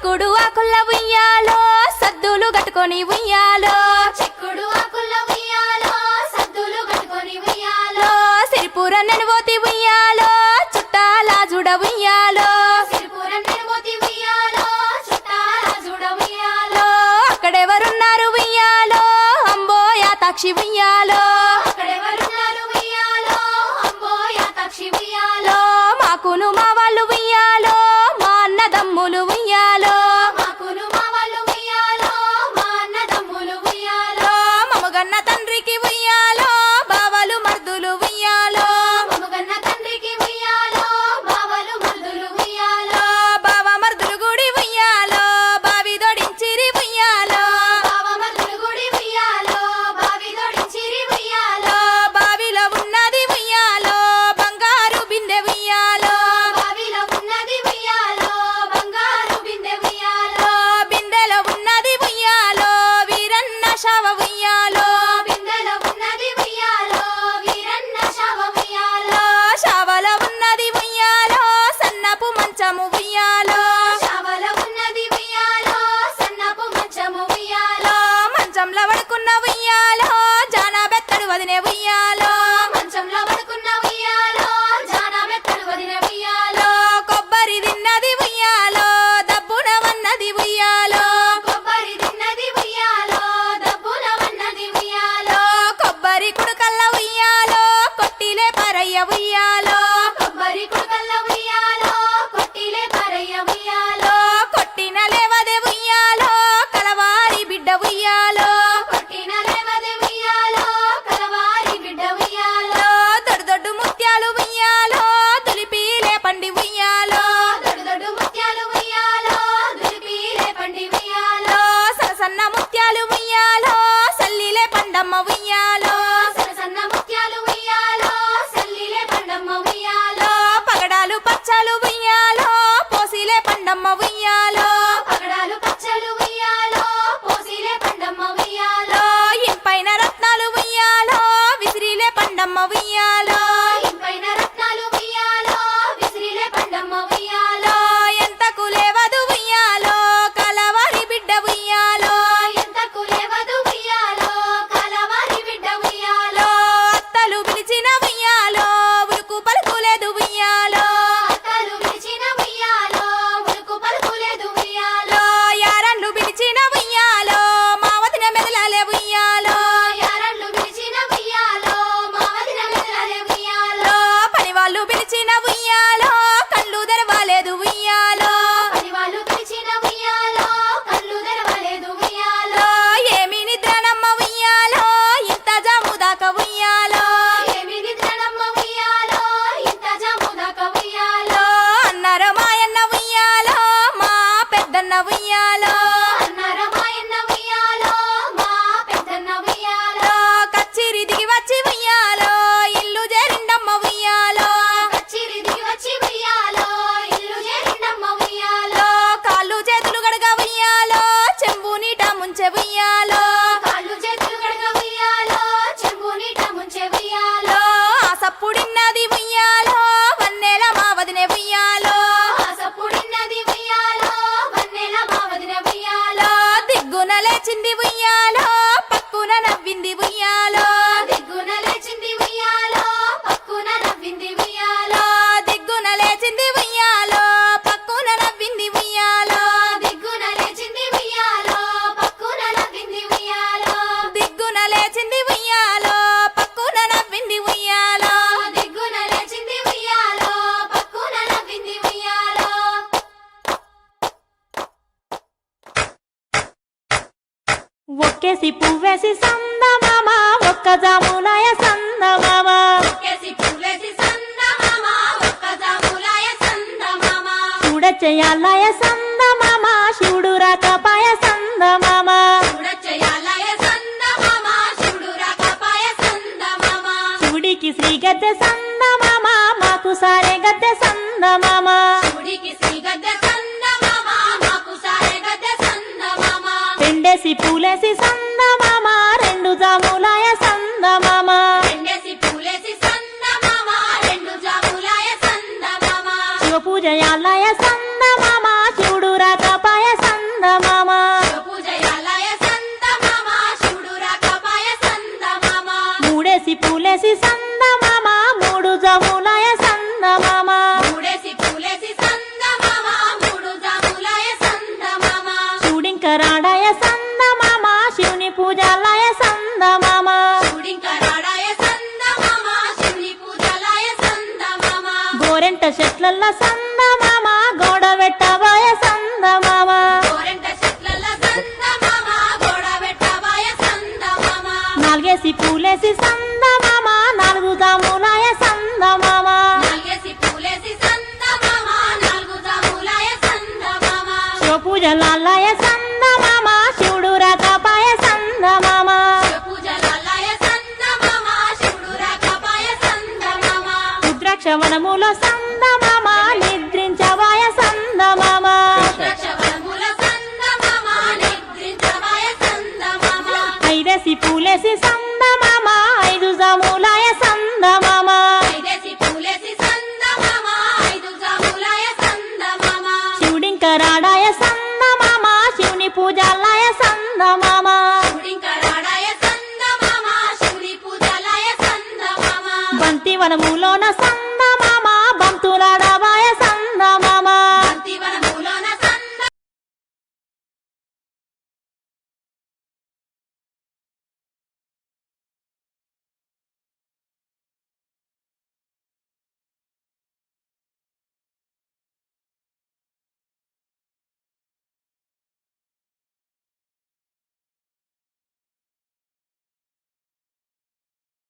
చిక్కుడు ఆకుల్ల ఉయ్యాలో సద్దులు కట్టుకొని ఉయ్యాలో చిక్కుడు ఆకుల్ల ఉయ్యాలో సద్దులు కట్టుకొని ఉయ్యాలో సిరిపుర నెనువోతి ఉయ్యాలో చుట్టాల జుడ ఉయ్యాలో సిరిపుర నెనువోతి ఉయ్యాలో చుట్టాల జుడ ఉయ్యాలో అక్కడెవరున్నారు ఉయ్యాలో అంబో యాతాక్షి ఉయ్యాలో అక్కడెవరున్నారు ఉయ్యాలో అంబో యాతాక్షి ఉయ్యాలో మాకును మా వాళ్ళు ఉయ్యాలో మా అన్నదమ్ములు ఉయ్యాలో మాకును మా వాళ్ళు ఉయ్యాలో మా అన్నదమ్ములు ఉయ్యాలో మమగన్న తండ్రికి ఉయ్యాలో బావలు మర్దులు ఉయ్యాలో మమగన్న తండ్రికి ఉయ్యాలో బావలు మర్దులు ఉయ్యాలో బావ మర్దులు గుడి ఉయ్యాలో బావి దొడించిరి ఉయ్యాలో బావ మర్దులు గుడి ఉయ్యాలో బావి దొడించిరి ఉయ్యాలో బావిలో ఉన్నది ఉయ్యాలో బంగారు బిందె ఉయ్యాలో బావిలో ఉన్నది ఉయ్యాలో బంగారు బిందె ఉయ్యాలో బిందెలో ఉన్నది ఉయ్యాలో వీరన్న శవ ఉయ్యాలో బిందెలో ఉన్నది ఉయ్యాలో వీరన్న శవ ఉయ్యాలో శవల ఉన్నది ఉయ్యాలో సన్నపు మంచము ఉయ్యాలో శవల ఉన్నది ఉయ్యాలో సన్నపు మంచము ఉయ్యాలో మంచంలో పడుకున్న ఉయ్యాలో జానా బెత్తడు వదినే ఉయ్యాలో మంచంలో పడుకున్న ఉయ్యాలో జానా మెత్తడు వదిన ఉయ్యాలో కొబ్బరి తిన్నది ఉయ్యాలో దబ్బున వన్నది ఉయ్యాలో కొబ్బరి తిన్నది ఉయ్యాలో దబ్బున వన్నది ఉయ్యాలో కొబ్బరి కుడుకల్ల ఉయ్యాలో కొట్టిలే పరయ్య ఉయ్యాలో కొబ్బరి కుడుకల్ల ఉయ్యాలో కొట్టిలే పరయ్య ఉయ్యాలో కొట్టిన లేవదే ఉయ్యాలో కలవారి బిడ్డ ఉయ్యాలో కొట్టిన లేవది ఉయ్యాలో కలవారి బిడ్డ ఉయ్యాలో దొడ్డు దొడ్డు ముత్యాలు ఉయ్యాలో తులిపీలే పండి ఉయ్యాలో దొడ్డు దొడ్డు ముత్యాలు ఉయ్యాలో దులిపీలే పండి ఉయ్యాలో సన్న ముత్యాలు ఉయ్యాలో సల్లిలే పండమ్మ ఉయ్యాలో సన్న సన్న ముత్యాలు ఉయ్యాలో సల్లిలే పండమ్మ ఉయ్యాలో పగడాలు పచ్చలు ఉయ్యాలో పోసిలే పండమ్మ ఉయ్యాలో పగడాలు పచ్చలు ఉయ్యాలో పోసిలే పండమ్మ ఉయ్యాలో ఇంపైన రత్నాలు ఉయ్యాలో విసిరిలే పండమ్మ ఉయ్యాలో ఇంపైన రత్నాలు ఉయ్యాలో విసిరిలే పండమ్మ ఉయ్యాలో ఎంతకు లేవదు ఉయ్యాలో కలవారి బిడ్డ ఉయ్యాలో ఎంతకు లేవదు ఉయ్యాలో కలవారి బిడ్డ ఉయ్యాలో అత్తలు పిలిచిన ఉయ్యాలో ఉరుకు పలుకులేదు ఉయ్యాలో అత్తలు పిలిచిన ఉయ్యాలో ఉరుకు పలుకులేదు ఉయ్యాలో యారన్లు పిలిచిన ఉయ్యాలో మా వదిన మెదలాలే ఉయ్యాలో యారళ్ళు పిలిచిన ఉయ్యాలో మా వదిన మెదలాలే ఉయ్యాలో పని వాళ్ళు పిలిచిన ఉయ్యాలో కళ్ళు తెరవాలేదు ఉయ్యాలో పని వాళ్ళు పిలిచిన ఉయ్యాలో కళ్ళు తెరవలేదు ఉయ్యాలో ఏమి నిద్రనమ్మ ఉయ్యాలో ఇంత జాము దాకా ఉయ్యాలో ఏమి నిద్రనమ్మ ఉయ్యాలో ఇంత జాము దాకా ఉయ్యాలో అన్నర మాయన్న ఉయ్యాలో మా పెద్దన్న ఉయ్యాలో అన్నార మాయన్న ఉయ్యాలో మా పెద్దన్న ఉయ్యాలో కచ్చిరి దిగి వచ్చి ఉయ్యాలో ఇల్లు చేరిండమ్మ ఉయ్యాలో కచ్చిరి దిగి వచ్చి ఉయ్యాలో ఇల్లు చేరిండమ్మ ఉయ్యాలో కాళ్ళు చేతులు గడగ ఉయ్యాలో చెంబు నీట ముంచె ఉయ్యాలో కాళ్ళు చేతులు గడగ ఉయ్యాలో చెంబు నీట ముంచె ఉయ్యాలో సప్పుడిన్నది ఉయ్యాలో వన్నెల మా వదినే ఉయ్యాలో ఆసపుడిన్నది ఉయ్యాలో వన్నెల మా వదిన ఉయ్యాలో దిగ్గున లేచింది ఉయ్యాలో పక్కున నవ్వింది ఉయ్యాలో దిగ్గున లేచింది ఉయ్యాలో పక్కున నవ్వింది ఉయ్యాలో దిగ్గున లేచింది ఉయ్యాలో పక్కున నవ్వింది ఉయ్యాలో దిగ్గున లేచింది ఉయ్యాలో పక్కున నవ్వింది ఉయ్యాలో దిగ్గున లేచింది ఉయ్యాలో పక్కున నవ్వింది ఉయ్యాలో దిగ్గున లేచింది ఉయ్యాలో పక్కున నవ్వింది ఉయ్యాలో ఒక్కేసి పువ్వేసి సందమామ ఒక్క జాములాయ సందమామ ఒక్కేసి పువ్వేసి సందమామ ఒక్క జాములాయ సందమామ చూడచెయ్యాలాయ సందమామ శివుడు రాకపాయ సందమామ చూడచెయ్యాలయ సందమామ శివుడు రాకపాయ సందమామ శివుడికి శ్రీ గద్దె సందమామ మాకు సారే గద్దె సందమామ శివుడికి శ్రీ గద్దె సందమామ మాకు సారె గద్దె సందమామ పెండేసి పూలేసి సందమామ రెండు జాములాయ సందమామ రెండేసి పూలేసి సందమామ రెండు జాములాయ సందమామ శివ పూజయాలాయ సందమామ శివుడు రాకపాయ గోరెంట చెట్లల్ల సందమామ గోడ పెట్టబోయ సందమామ గోరెంట చెట్లల్ల సందమామ గోడ పెట్టబోయ సందమామ నాలుగేసి పూలేసి సందమామ నాలుగు జాములాయ సందమామ నాలుగేసి పూలేసి సందమామ నాలుగు జాములాయ సందమామ శివ పూజలాలయ సందమామ శివుడు రాకపాయ సందమామ పూజలాలయ సందమామ శివుడు రాకపాయ సందమామ రుద్రాక్షవనములో సందమామ నిద్రించవాయ సందమామ ద్రాక్షవనముల సందమామ నిద్రించవాయ సందమామ ఐదేసి పూలేసి సందమామ ఐదు జాములాయ సందమామ ఐదేసి పూలేసి సందమామ ఐదు జాములాయ సందమామ శివుడింక రాడాయ సందమామ శివుని పూజాలయ సందమామ శివుడింకరాడాయ సందమామ శివుడి పూజలాయ సందమామ బంతి వనములోన సందమామ బంతులాడ